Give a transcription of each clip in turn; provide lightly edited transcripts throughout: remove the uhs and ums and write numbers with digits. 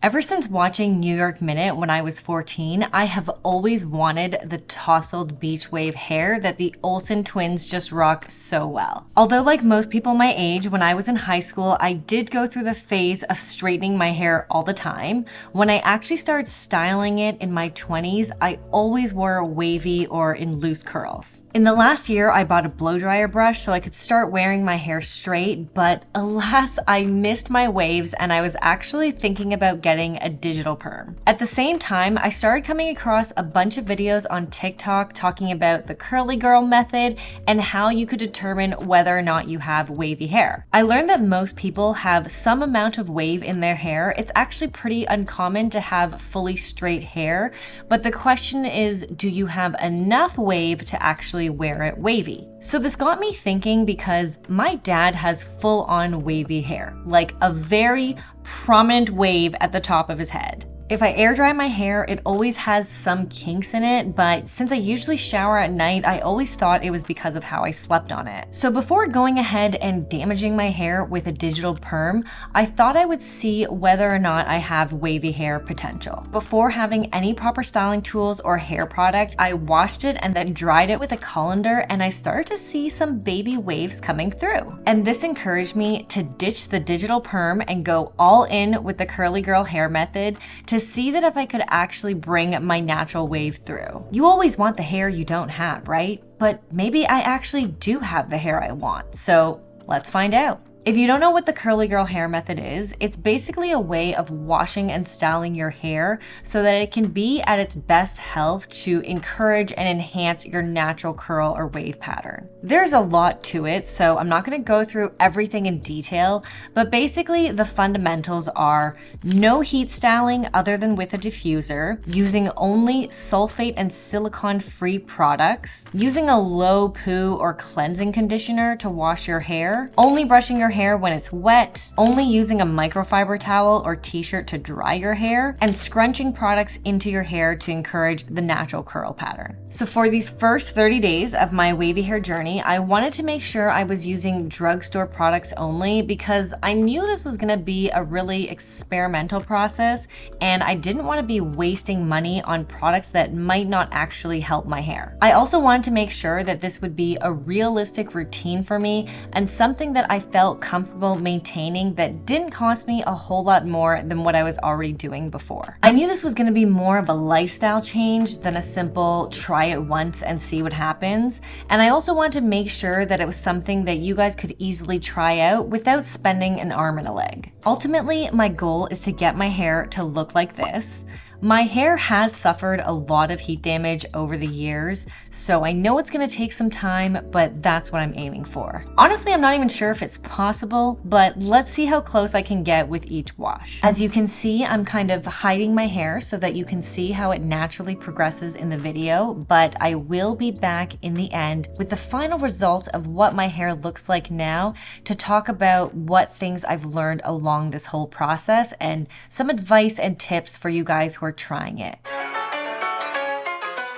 Ever since watching New York Minute when I was 14, I have always wanted the tousled beach wave hair that the Olsen twins just rock so well. Although like most people my age, when I was in high school, I did go through the phase of straightening my hair all the time. When I actually started styling it in my 20s, I always wore wavy or in loose curls. In the last year, I bought a blow dryer brush so I could start wearing my hair straight, but alas, I missed my waves and I was actually thinking about getting a digital perm. At the same time, I started coming across a bunch of videos on TikTok talking about the curly girl method and how you could determine whether or not you have wavy hair. I learned that most people have some amount of wave in their hair. It's actually pretty uncommon to have fully straight hair, but the question is, do you have enough wave to actually wear it wavy? So this got me thinking because my dad has full-on wavy hair, like a very prominent wave at the top of his head. If I air dry my hair, it always has some kinks in it, but since I usually shower at night, I always thought it was because of how I slept on it. So before going ahead and damaging my hair with a digital perm, I thought I would see whether or not I have wavy hair potential. Before having any proper styling tools or hair product, I washed it and then dried it with a colander, and I started to see some baby waves coming through. And this encouraged me to ditch the digital perm and go all in with the curly girl hair method to see that if I could actually bring my natural wave through. You always want the hair you don't have, right? But maybe I actually do have the hair I want, so let's find out. If you don't know what the curly girl hair method is, it's basically a way of washing and styling your hair so that it can be at its best health to encourage and enhance your natural curl or wave pattern. There's a lot to it, so I'm not going to go through everything in detail, but basically the fundamentals are no heat styling other than with a diffuser, using only sulfate and silicone-free products, using a low poo or cleansing conditioner to wash your hair, only brushing your hair when it's wet, only using a microfiber towel or t-shirt to dry your hair, and scrunching products into your hair to encourage the natural curl pattern. So for these first 30 days of my wavy hair journey, I wanted to make sure I was using drugstore products only because I knew this was gonna be a really experimental process and I didn't want to be wasting money on products that might not actually help my hair. I also wanted to make sure that this would be a realistic routine for me and something that I felt comfortable maintaining that didn't cost me a whole lot more than what I was already doing before. I knew this was going to be more of a lifestyle change than a simple try it once and see what happens. And I also wanted to make sure that it was something that you guys could easily try out without spending an arm and a leg. Ultimately, my goal is to get my hair to look like this. My hair has suffered a lot of heat damage over the years, so I know it's gonna take some time, but that's what I'm aiming for. Honestly, I'm not even sure if it's possible, but let's see how close I can get with each wash. As you can see, I'm kind of hiding my hair so that you can see how it naturally progresses in the video, but I will be back in the end with the final result of what my hair looks like now to talk about what things I've learned along this whole process and some advice and tips for you guys who are trying it.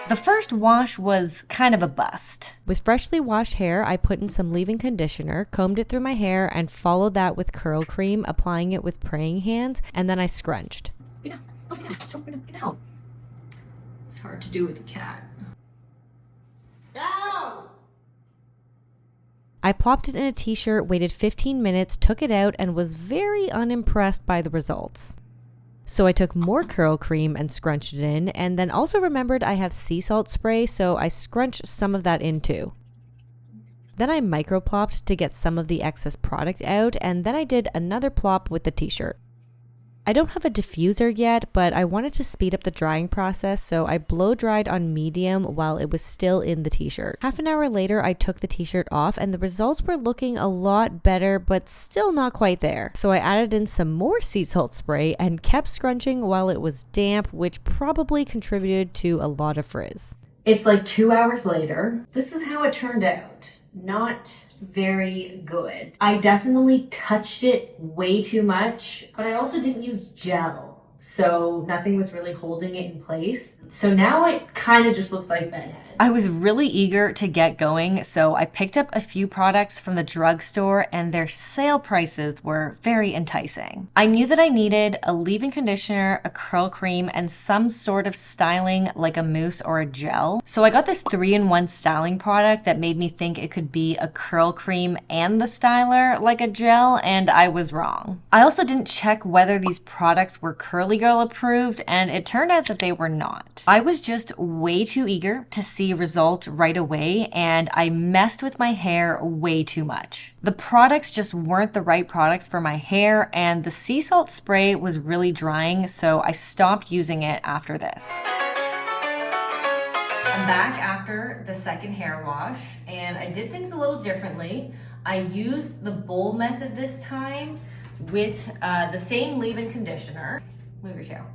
The first wash was kind of a bust. With freshly washed hair, I put in some leave-in conditioner, combed it through my hair, and followed that with curl cream, applying it with praying hands, and then I scrunched. Get out. It's hard to do with a cat. No! I plopped it in a t-shirt, waited 15 minutes, took it out, and was very unimpressed by the results. So I took more curl cream and scrunched it in, and then also remembered I have sea salt spray, so I scrunched some of that in too. Then I micro-plopped to get some of the excess product out, and then I did another plop with the t-shirt. I don't have a diffuser yet, but I wanted to speed up the drying process, so I blow dried on medium while it was still in the t-shirt. Half an hour later, I took the t-shirt off and the results were looking a lot better, but still not quite there. So I added in some more sea salt spray and kept scrunching while it was damp, which probably contributed to a lot of frizz. It's like 2 hours later. This is how it turned out. Not very good. I definitely touched it way too much, but I also didn't use gel, so nothing was really holding it in place. So now it kind of just looks like bedhead. I was really eager to get going, so I picked up a few products from the drugstore and their sale prices were very enticing. I knew that I needed a leave-in conditioner, a curl cream, and some sort of styling like a mousse or a gel. So I got this 3-in-1 styling product that made me think it could be a curl cream and the styler like a gel, and I was wrong. I also didn't check whether these products were Curly Girl approved, and it turned out that they were not. I was just way too eager to see results right away, and I messed with my hair way too much. The products just weren't the right products for my hair, and the sea salt spray was really drying, so I stopped using it after this. I'm back after the second hair wash, and I did things a little differently. I used the bowl method this time with the same leave-in conditioner. Move your tail.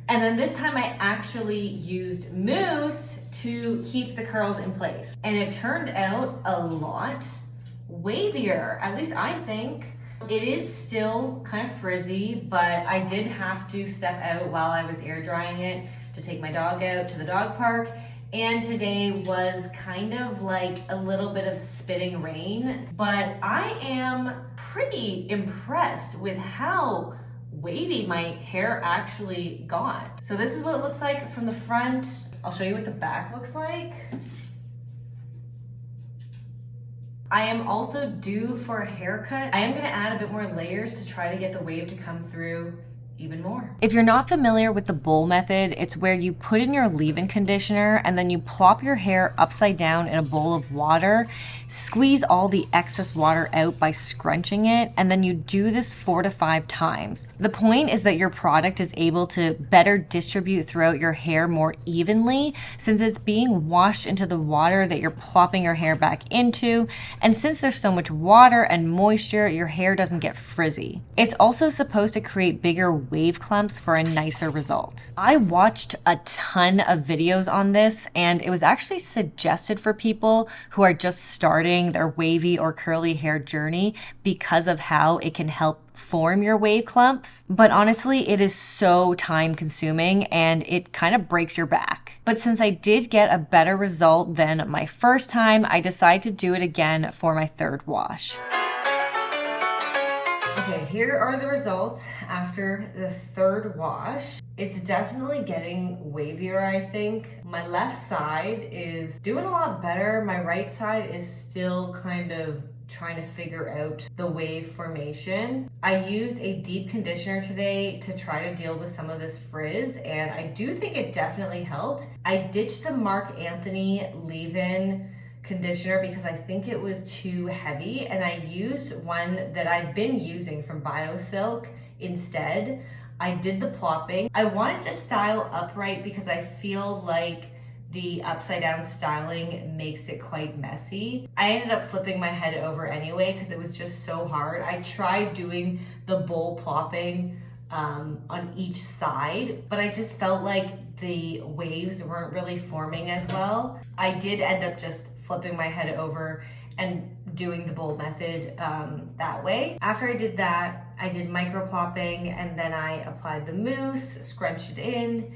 And then this time I actually used mousse to keep the curls in place. And it turned out a lot wavier, at least I think. It is still kind of frizzy, but I did have to step out while I was air drying it to take my dog out to the dog park. And today was kind of like a little bit of spitting rain, but I am pretty impressed with how wavy my hair actually got. So this is what it looks like from the front. I'll show you what the back looks like. I am also due for a haircut. I am gonna add a bit more layers to try to get the wave to come through even more. If you're not familiar with the bowl method, it's where you put in your leave-in conditioner and then you plop your hair upside down in a bowl of water, squeeze all the excess water out by scrunching it, and then you do this 4 to 5 times. The point is that your product is able to better distribute throughout your hair more evenly since it's being washed into the water that you're plopping your hair back into, and since there's so much water and moisture, your hair doesn't get frizzy. It's also supposed to create bigger wave clumps for a nicer result. I watched a ton of videos on this, and it was actually suggested for people who are just starting their wavy or curly hair journey because of how it can help form your wave clumps. But honestly, it is so time consuming and it kind of breaks your back. But since I did get a better result than my first time, I decided to do it again for my third wash. Okay, here are the results after the third wash. It's definitely getting wavier, I think. My left side is doing a lot better. My right side is still kind of trying to figure out the wave formation. I used a deep conditioner today to try to deal with some of this frizz, and I do think it definitely helped. I ditched the Marc Anthony leave-in conditioner because I think it was too heavy, and I used one that I've been using from BioSilk instead. I did the plopping. I wanted to style upright because I feel like the upside down styling makes it quite messy. I ended up flipping my head over anyway because it was just so hard. I tried doing the bowl plopping on each side, but I just felt like the waves weren't really forming as well. I did end up just flipping my head over and doing the bowl method that way. After I did that, I did micro plopping, and then I applied the mousse, scrunched it in,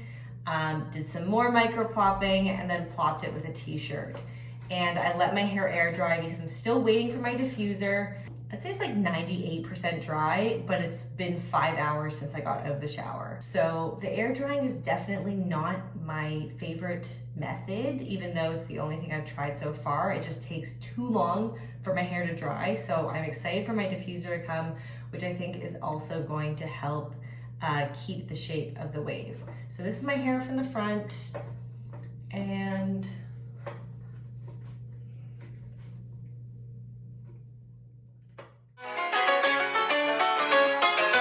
did some more micro plopping, and then plopped it with a t-shirt. And I let my hair air dry because I'm still waiting for my diffuser. I'd say it's like 98% dry, but it's been 5 hours since I got out of the shower. So the air drying is definitely not my favorite method, even though it's the only thing I've tried so far. It just takes too long for my hair to dry. So I'm excited for my diffuser to come, which I think is also going to help keep the shape of the wave. So this is my hair from the front, and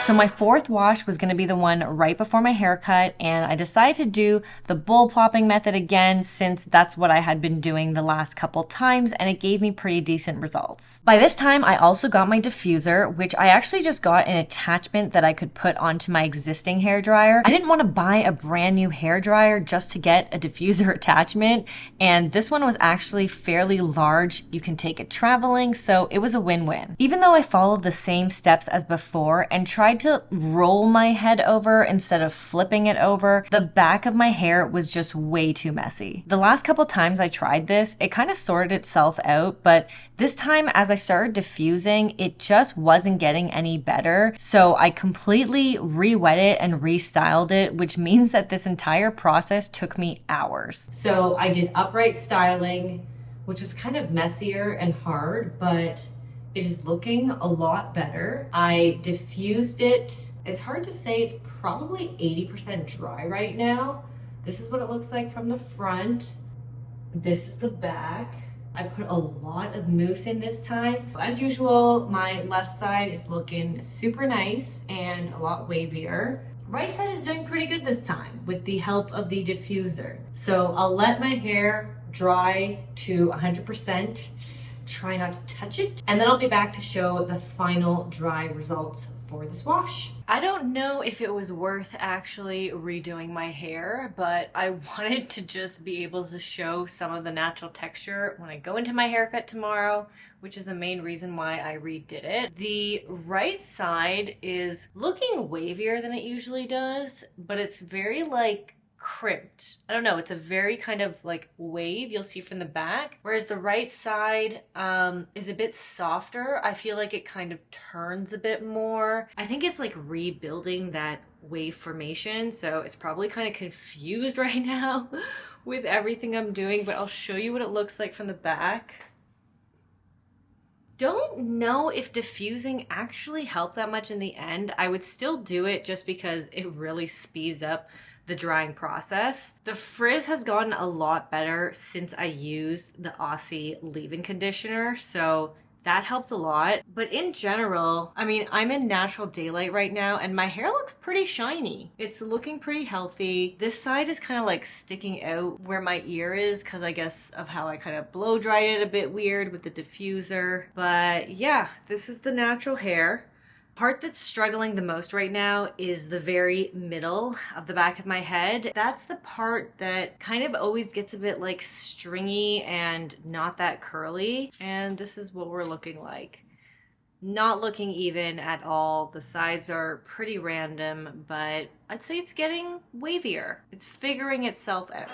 so my fourth wash was going to be the one right before my haircut, and I decided to do the bowl plopping method again since that's what I had been doing the last couple times, and it gave me pretty decent results. By this time, I also got my diffuser, which I actually just got an attachment that I could put onto my existing hair dryer. I didn't want to buy a brand new hair dryer just to get a diffuser attachment, and this one was actually fairly large. You can take it traveling, so it was a win-win. Even though I followed the same steps as before and tried tried to roll my head over instead of flipping it over, the back of my hair was just way too messy. The last couple times I tried this, it kind of sorted itself out, but this time as I started diffusing, it just wasn't getting any better. So I completely re-wet it and restyled it, which means that this entire process took me hours. So I did upright styling, which was kind of messier and hard, but it is looking a lot better. I diffused it. It's hard to say, it's probably 80% dry right now. This is what it looks like from the front. This is the back. I put a lot of mousse in this time. As usual, my left side is looking super nice and a lot wavier. Right side is doing pretty good this time with the help of the diffuser. So I'll let my hair dry to 100%. Try not to touch it, and then I'll be back to show the final dry results for this wash. I don't know if it was worth actually redoing my hair, but I wanted to just be able to show some of the natural texture when I go into my haircut tomorrow, which is the main reason why I redid it. The right side is looking wavier than it usually does, but it's very like crimped. I don't know, it's a very kind of like wave you'll see from the back, whereas the right side is a bit softer. I feel like it kind of turns a bit more. I think it's like rebuilding that wave formation, so it's probably kind of confused right now with everything I'm doing, but I'll show you what it looks like from the back. Don't know if diffusing actually helped that much in the end. I would still do it just because it really speeds up the drying process. The frizz has gotten a lot better since I used the Aussie leave-in conditioner, so that helped a lot. But in general, I mean, I'm in natural daylight right now and my hair looks pretty shiny. It's looking pretty healthy. This side is kind of like sticking out where my ear is because I guess of how I kind of blow dried it a bit weird with the diffuser. But yeah, this is the natural hair. Part that's struggling the most right now is the very middle of the back of my head. That's the part that kind of always gets a bit like stringy and not that curly. And this is what we're looking like. Not looking even at all. The sides are pretty random, but I'd say it's getting wavier. It's figuring itself out.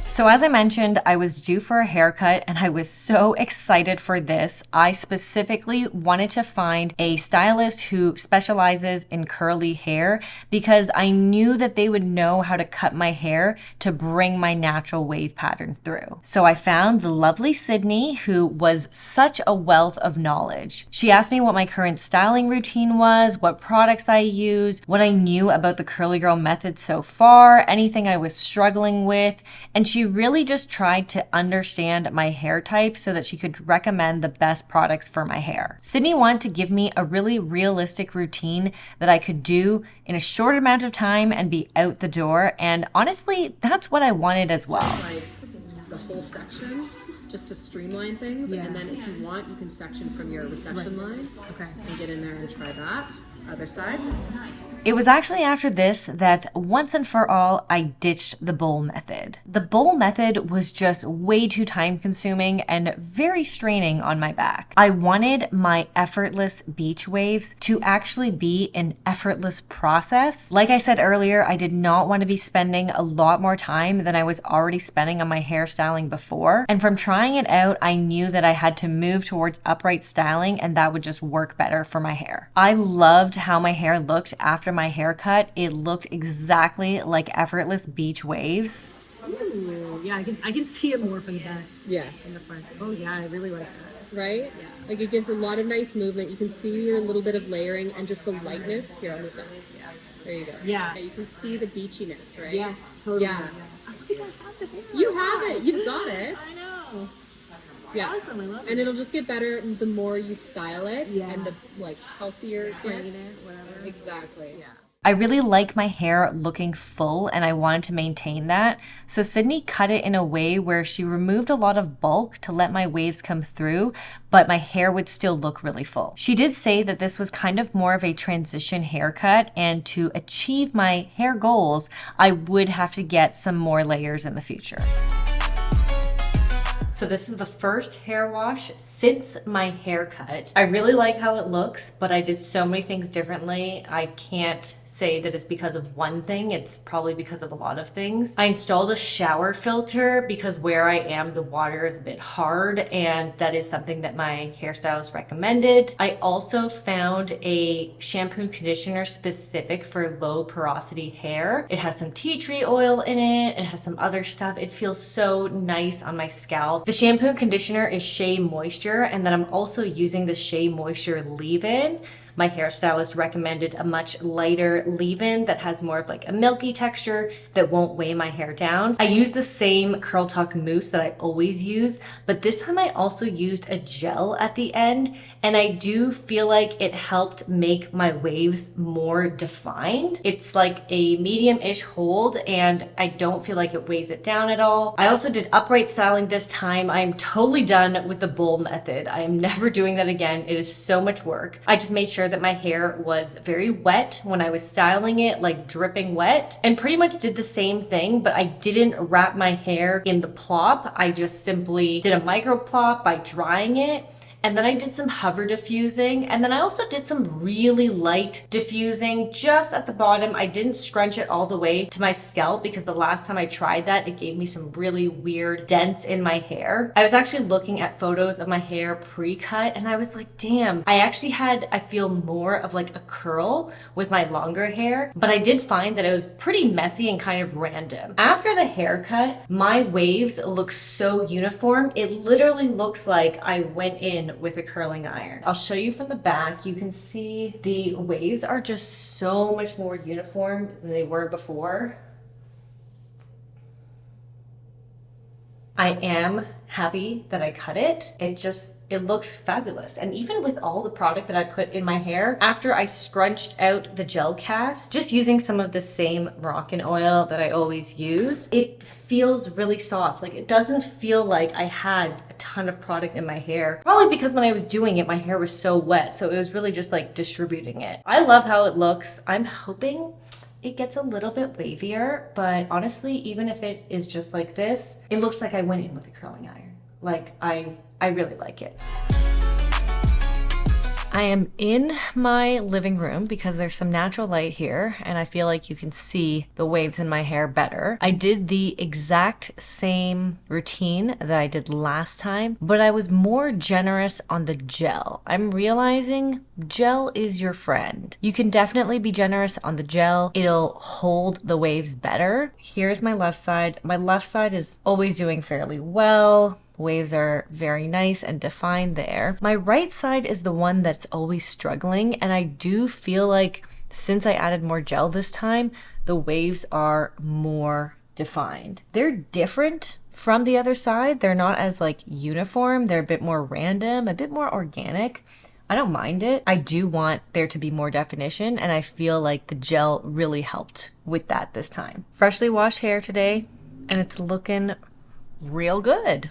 So as I mentioned, I was due for a haircut and I was so excited for this. I specifically wanted to find a stylist who specializes in curly hair because I knew that they would know how to cut my hair to bring my natural wave pattern through. So I found the lovely Sydney, who was such a wealth of knowledge. She asked me what my current styling routine was, what products I used, what I knew about the curly girl method so far, anything I was struggling with, and she really just tried to understand my hair type so that she could recommend the best products for my hair. Sydney wanted to give me a really realistic routine that I could do in a short amount of time and be out the door, and honestly, that's what I wanted as well. Like the whole section, just to streamline things, and then if you want, you can section from your recession line. Okay. And get in there and try that. Other side. It was actually after this that once and for all, I ditched the bowl method. The bowl method was just way too time consuming and very straining on my back. I wanted my effortless beach waves to actually be an effortless process. Like I said earlier, I did not want to be spending a lot more time than I was already spending on my hairstyling before. And from trying it out, I knew that I had to move towards upright styling and that would just work better for my hair. I loved how my hair looked after my haircut. It looked exactly like effortless beach waves. Ooh, yeah, I can see it more from the back. Yes. In the front. Oh yeah, I really like that. Right? Yeah. Like it gives a lot of nice movement. You can see your little bit of layering and just the lightness. Here, I'll move that. There you go. Yeah. You can see the beachiness, right? Yes, totally. Yeah. I think I have the hair. You have it. You've got it. I know. Yeah. Awesome, I love it. And it'll just get better the more you style it, and the like healthier it Clean gets. it, whatever. Exactly. Yeah. I really like my hair looking full and I wanted to maintain that. So Sydney cut it in a way where she removed a lot of bulk to let my waves come through, but my hair would still look really full. She did say that this was kind of more of a transition haircut, and to achieve my hair goals, I would have to get some more layers in the future. So this is the first hair wash since my haircut. I really like how it looks, but I did so many things differently. I can't say that it's because of one thing. It's probably because of a lot of things. I installed a shower filter because where I am, the water is a bit hard, and that is something that my hairstylist recommended. I also found a shampoo and conditioner specific for low porosity hair. It has some tea tree oil in it. It has some other stuff. It feels so nice on my scalp. The shampoo and conditioner is Shea Moisture, and then I'm also using the Shea Moisture leave-in. My hairstylist recommended a much lighter leave-in that has more of like a milky texture that won't weigh my hair down. I use the same Curl Talk mousse that I always use, but this time I also used a gel at the end, and I do feel like it helped make my waves more defined. It's like a medium-ish hold, and I don't feel like it weighs it down at all. I also did upright styling this time. I am totally done with the bowl method. I am never doing that again. It is so much work. I just made sure that my hair was very wet when I was styling it, like dripping wet, and pretty much did the same thing, but I didn't wrap my hair in the plop. I just simply did a micro plop by drying it. And then I did some hover diffusing, and then I also did some really light diffusing just at the bottom. I didn't scrunch it all the way to my scalp because the last time I tried that, it gave me some really weird dents in my hair. I was actually looking at photos of my hair pre-cut, and I was like, damn, I feel more of like a curl with my longer hair, but I did find that it was pretty messy and kind of random. After the haircut, my waves look so uniform. It literally looks like I went in with a curling iron. I'll show you from the back. You can see the waves are just so much more uniform than they were before. I am happy that I cut it. It looks fabulous. And even with all the product that I put in my hair, after I scrunched out the gel cast, just using some of the same Moroccan oil that I always use, it feels really soft. Like, it doesn't feel like I had a ton of product in my hair. Probably because when I was doing it, my hair was so wet. So it was really just like distributing it. I love how it looks. I'm hoping it gets a little bit wavier, but honestly, even if it is just like this, it looks like I went in with a curling iron. Like, I really like it. I am in my living room because there's some natural light here, and I feel like you can see the waves in my hair better. I did the exact same routine that I did last time, but I was more generous on the gel. I'm realizing gel is your friend. You can definitely be generous on the gel. It'll hold the waves better. Here's my left side. My left side is always doing fairly well. Waves are very nice and defined there. My right side is the one that's always struggling, and I do feel like since I added more gel this time, the waves are more defined. They're different from the other side. They're not as like uniform. They're a bit more random, a bit more organic. I don't mind it. I do want there to be more definition, and I feel like the gel really helped with that this time. Freshly washed hair today, and it's looking real good.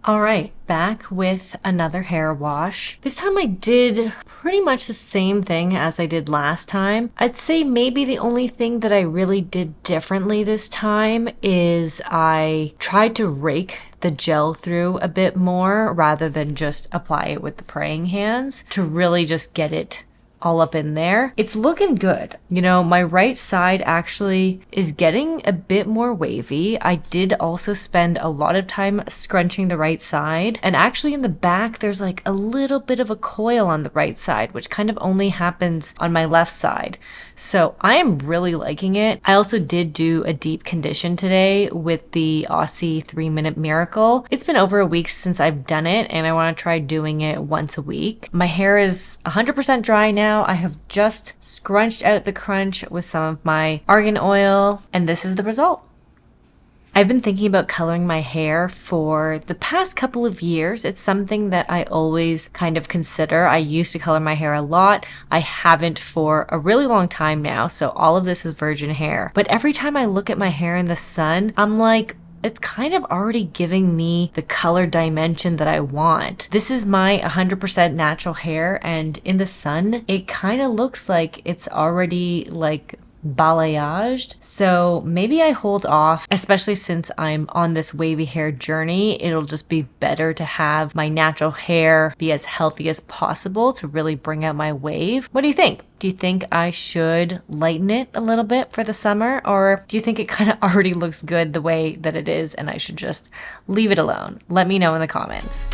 All right, back with another hair wash. This time I did pretty much the same thing as I did last time. I'd say maybe the only thing that I really did differently this time is I tried to rake the gel through a bit more rather than just apply it with the praying hands to really just get it all up in there. It's looking good. You know, my right side actually is getting a bit more wavy. I did also spend a lot of time scrunching the right side, and actually in the back there's like a little bit of a coil on the right side, which kind of only happens on my left side. So I am really liking it. I also did do a deep condition today with the Aussie 3-Minute Miracle. It's been over a week since I've done it, and I want to try doing it once a week. My hair is 100% dry now. I have just scrunched out the crunch with some of my argan oil, and this is the result. I've been thinking about coloring my hair for the past couple of years. It's something that I always kind of consider. I used to color my hair a lot. I haven't for a really long time now, so all of this is virgin hair. But every time I look at my hair in the sun, I'm like, it's kind of already giving me the color dimension that I want. This is my 100% natural hair, and in the sun, it kind of looks like it's already like balayaged. So maybe I hold off, especially since I'm on this wavy hair journey. It'll just be better to have my natural hair be as healthy as possible to really bring out my wave. What do you think? Do you think I should lighten it a little bit for the summer, or do you think it kind of already looks good the way that it is and I should just leave it alone? Let me know in the comments.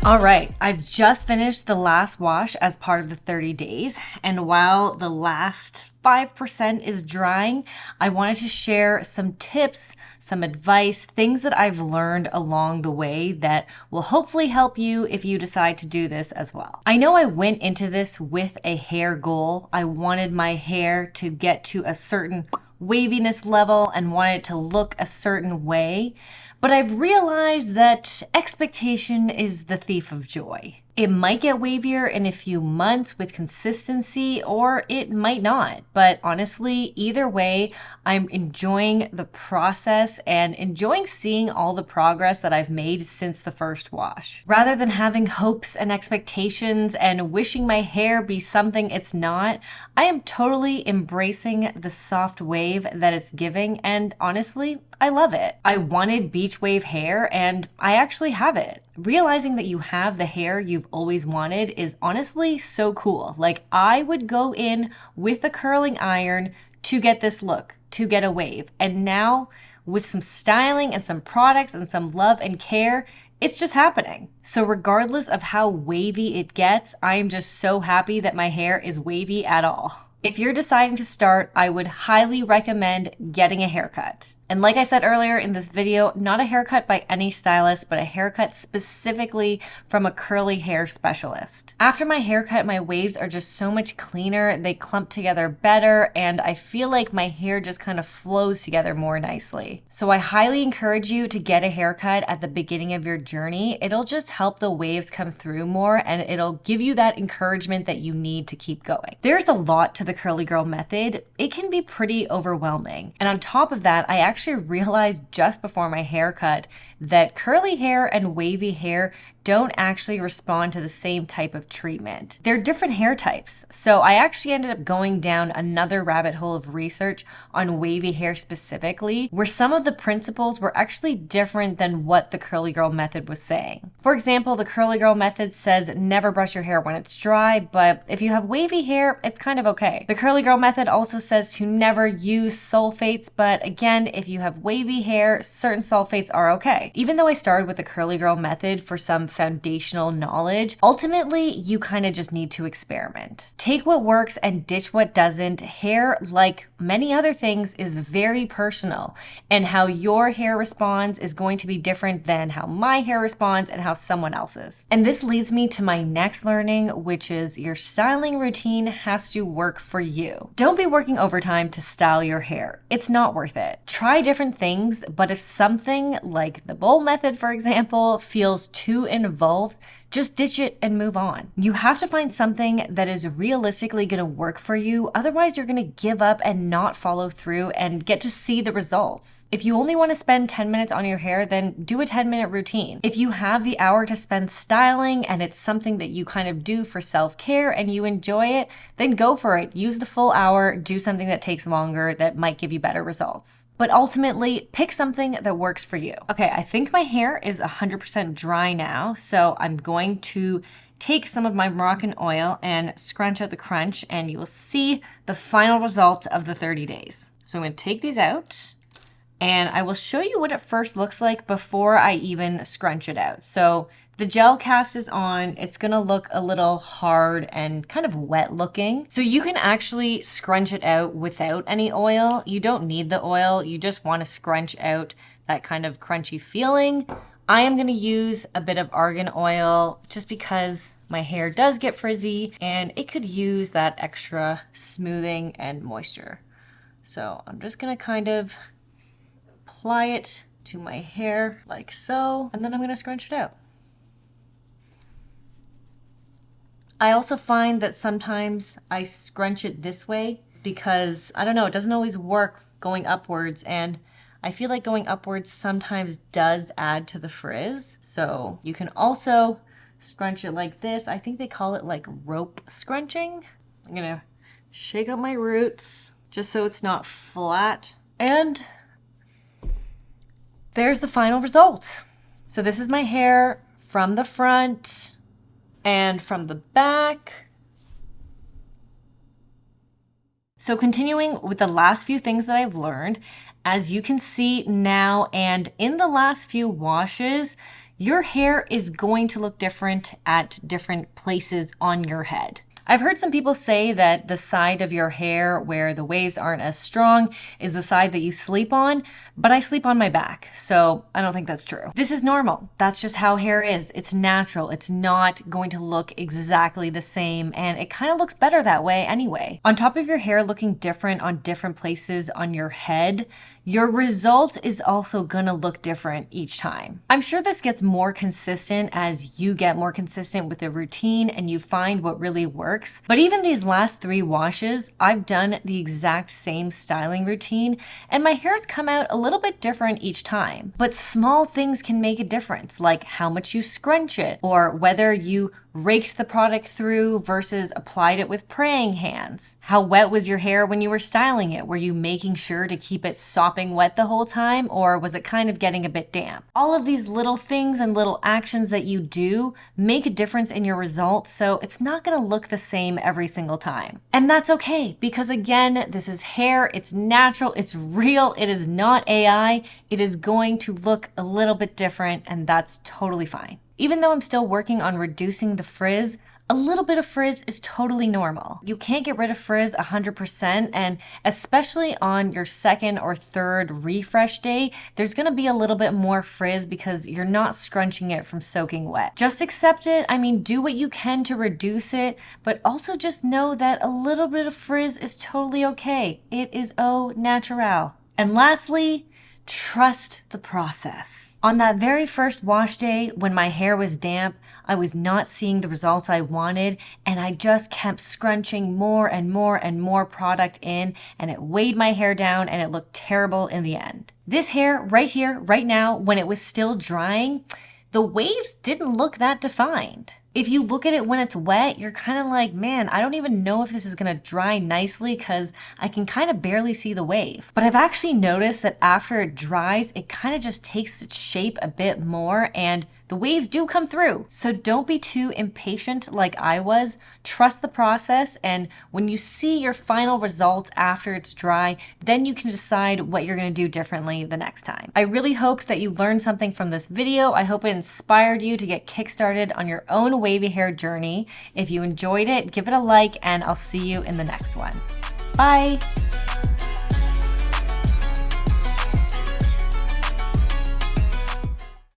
All right, I've just finished the last wash as part of the 30 days. And while the last 5% is drying, I wanted to share some tips, some advice, things that I've learned along the way that will hopefully help you if you decide to do this as well. I know I went into this with a hair goal. I wanted my hair to get to a certain waviness level and wanted it to look a certain way. But I've realized that expectation is the thief of joy. It might get wavier in a few months with consistency, or it might not. But honestly, either way, I'm enjoying the process and enjoying seeing all the progress that I've made since the first wash. Rather than having hopes and expectations and wishing my hair be something it's not, I am totally embracing the soft wave that it's giving, and honestly, I love it. I wanted beach wave hair and I actually have it. Realizing that you have the hair you've always wanted is honestly so cool. Like, I would go in with a curling iron to get this look, to get a wave. And now with some styling and some products and some love and care, it's just happening. So regardless of how wavy it gets, I am just so happy that my hair is wavy at all. If you're deciding to start, I would highly recommend getting a haircut. And like I said earlier in this video, not a haircut by any stylist, but a haircut specifically from a curly hair specialist. After my haircut, my waves are just so much cleaner, they clump together better, and I feel like my hair just kind of flows together more nicely. So I highly encourage you to get a haircut at the beginning of your journey. It'll just help the waves come through more, and it'll give you that encouragement that you need to keep going. There's a lot to the curly girl method. It can be pretty overwhelming. And on top of that, I actually realized just before my haircut that curly hair and wavy hair don't actually respond to the same type of treatment. They're different hair types. So I actually ended up going down another rabbit hole of research on wavy hair specifically, where some of the principles were actually different than what the curly girl method was saying. For example, the curly girl method says never brush your hair when it's dry, but if you have wavy hair, it's kind of okay. The curly girl method also says to never use sulfates, but again, if you have wavy hair, certain sulfates are okay. Even though I started with the curly girl method for some foundational knowledge, ultimately you kind of just need to experiment. Take what works and ditch what doesn't. Hair, like many other things, is very personal, and how your hair responds is going to be different than how my hair responds and how someone else's. And this leads me to my next learning, which is your styling routine has to work for you. Don't be working overtime to style your hair. It's not worth it. Try different things, but if something like the bowl method, for example, feels too involved, just ditch it and move on. You have to find something that is realistically going to work for you. Otherwise, you're going to give up and not follow through and get to see the results. If you only want to spend 10 minutes on your hair, then do a 10-minute routine. If you have the hour to spend styling and it's something that you kind of do for self-care and you enjoy it, then go for it. Use the full hour, do something that takes longer that might give you better results. But ultimately, pick something that works for you. Okay, I think my hair is 100% dry now, so I'm going to take some of my Moroccan oil and scrunch out the crunch, and you will see the final result of the 30 days. So I'm going to take these out, and I will show you what it first looks like before I even scrunch it out. So the gel cast is on. It's gonna look a little hard and kind of wet looking. So you can actually scrunch it out without any oil. You don't need the oil. You just wanna scrunch out that kind of crunchy feeling. I am gonna use a bit of argan oil just because my hair does get frizzy and it could use that extra smoothing and moisture. So I'm just gonna kind of apply it to my hair like so, and then I'm gonna scrunch it out. I also find that sometimes I scrunch it this way because, I don't know, it doesn't always work going upwards, and I feel like going upwards sometimes does add to the frizz. So you can also scrunch it like this. I think they call it like rope scrunching. I'm gonna shake up my roots just so it's not flat. And there's the final result. So this is my hair from the front and from the back. So continuing with the last few things that I've learned, as you can see now and in the last few washes, your hair is going to look different at different places on your head. I've heard some people say that the side of your hair where the waves aren't as strong is the side that you sleep on, but I sleep on my back, so I don't think that's true. This is normal. That's just how hair is. It's natural. It's not going to look exactly the same, and it kind of looks better that way anyway. On top of your hair looking different on different places on your head, your result is also gonna look different each time. I'm sure this gets more consistent as you get more consistent with the routine and you find what really works. But even these last 3 washes, I've done the exact same styling routine and my hair's come out a little bit different each time. But small things can make a difference, like how much you scrunch it or whether you raked the product through versus applied it with praying hands. How wet was your hair when you were styling it? Were you making sure to keep it sopping wet the whole time, or was it kind of getting a bit damp? All of these little things and little actions that you do make a difference in your results, so it's not gonna look the same every single time. And that's okay, because again, this is hair, it's natural, it's real, it is not AI, it is going to look a little bit different, and that's totally fine. Even though I'm still working on reducing the frizz, a little bit of frizz is totally normal. You can't get rid of frizz 100%, and especially on your second or third refresh day, there's gonna be a little bit more frizz because you're not scrunching it from soaking wet. Just accept it. I mean, do what you can to reduce it, but also just know that a little bit of frizz is totally okay. It is au naturel. And lastly, trust the process. On that very first wash day, when my hair was damp, I was not seeing the results I wanted, and I just kept scrunching more and more and more product in, and it weighed my hair down and it looked terrible in the end. This hair right here, right now, when it was still drying, the waves didn't look that defined. If you look at it when it's wet, you're kind of like, man, I don't even know if this is gonna dry nicely because I can kind of barely see the wave. But I've actually noticed that after it dries, it kind of just takes its shape a bit more and the waves do come through. So don't be too impatient like I was. Trust the process, and when you see your final result after it's dry, then you can decide what you're gonna do differently the next time. I really hoped that you learned something from this video. I hope it inspired you to get kickstarted on your own wavy hair journey. If you enjoyed it, give it a like, and I'll see you in the next one. Bye.